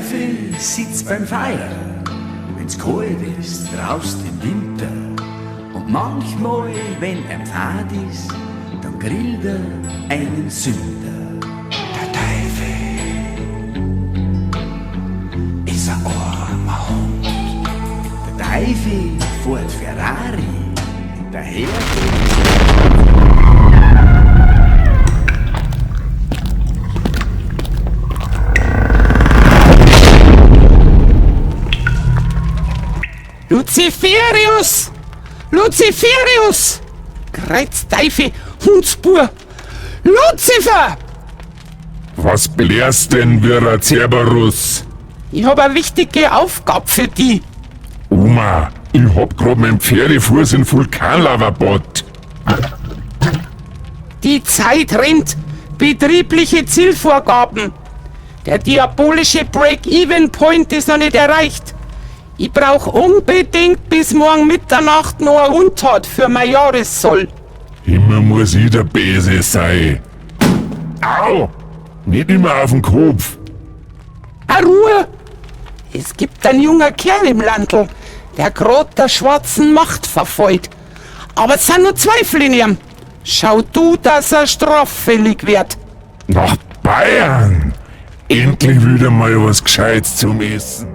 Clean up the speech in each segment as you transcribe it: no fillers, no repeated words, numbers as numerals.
Teufel sitzt beim Feuer, wenn's kalt ist, draußen im Winter. Und manchmal, wenn er fad ist, dann grillt er einen Sünder. Der Teufel ist ein armer Hund. Der Teufel fährt Ferrari, daher Luciferius! Luciferius! Kreuzteufel, Hundsbur! Lucifer! Was belehrst denn, Wierer Cerberus? Ich hab eine wichtige Aufgabe für die. Oma, ich hab grad mein Pferdefuß in Vulkanlavabad. Die Zeit rennt. Betriebliche Zielvorgaben. Der diabolische Break-Even-Point ist noch nicht erreicht. Ich brauch unbedingt bis morgen Mitternacht noch eine Untat für mein Jahressoll. Immer muss ich der Bese sein. Au! Nicht immer auf den Kopf. A Ruhe! Es gibt einen jungen Kerl im Landl, der grad der schwarzen Macht verfolgt. Aber es sind nur Zweifel in ihm. Schau du, dass er straffällig wird. Nach Bayern! Endlich wieder mal was Gescheites zum Essen.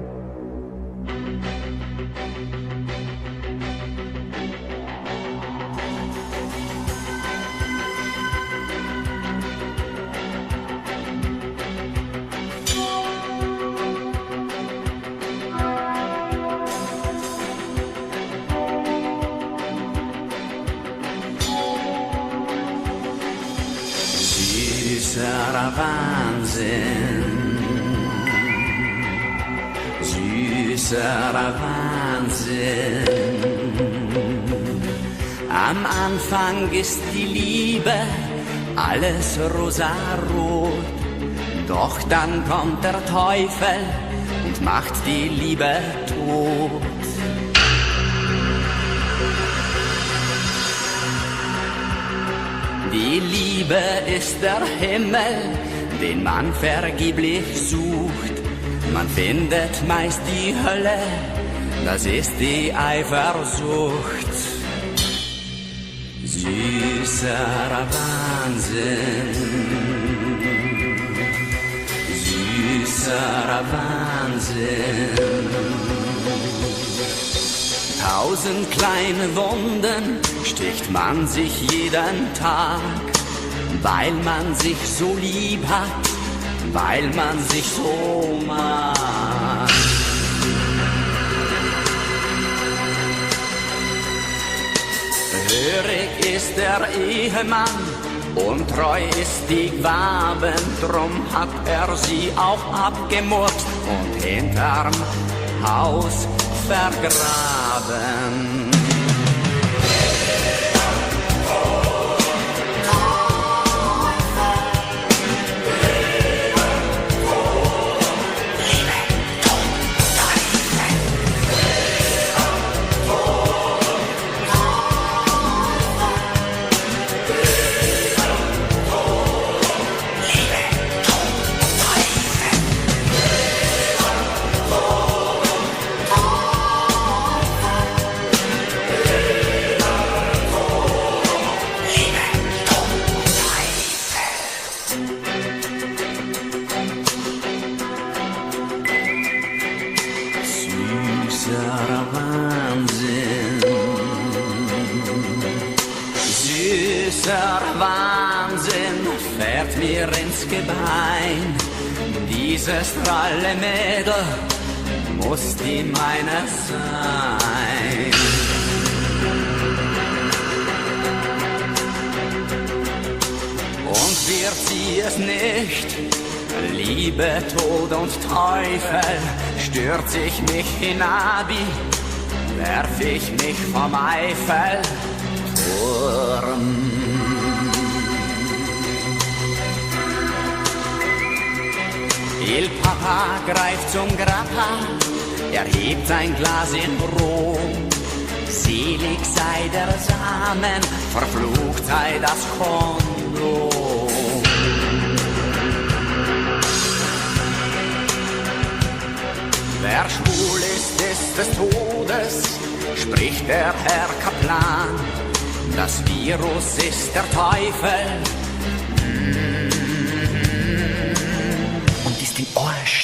Süßer Wahnsinn, süßer Wahnsinn. Am Anfang ist die Liebe alles rosarot, doch dann kommt der Teufel und macht die Liebe tot. Die Liebe ist der Himmel, den man vergeblich sucht. Man findet meist die Hölle, das ist die Eifersucht. Süßer Wahnsinn, süßer Wahnsinn. 1000 kleine Wunden sticht man sich jeden Tag, weil man sich so lieb hat, weil man sich so mag. Hörig ist der Ehemann und treu ist die Gwaben, drum hat er sie auch abgemurkst und hinterm Haus vergraben. Süßer Wahnsinn, süßer Wahnsinn fährt mir ins Gebein. Dieses dralle Mädel muss die meine sein. Und wird sie es nicht, Liebe, Tod und Teufel, stürz ich mich hinabi, werf ich mich vom Eiffelturm. Il Papa greift zum Grappa, er hebt ein Glas in Rom. Selig sei der Samen, verflucht sei das Kondom. Wer schwul ist, ist des Todes, spricht der Herr Kaplan. Das Virus ist der Teufel und ist im Arsch.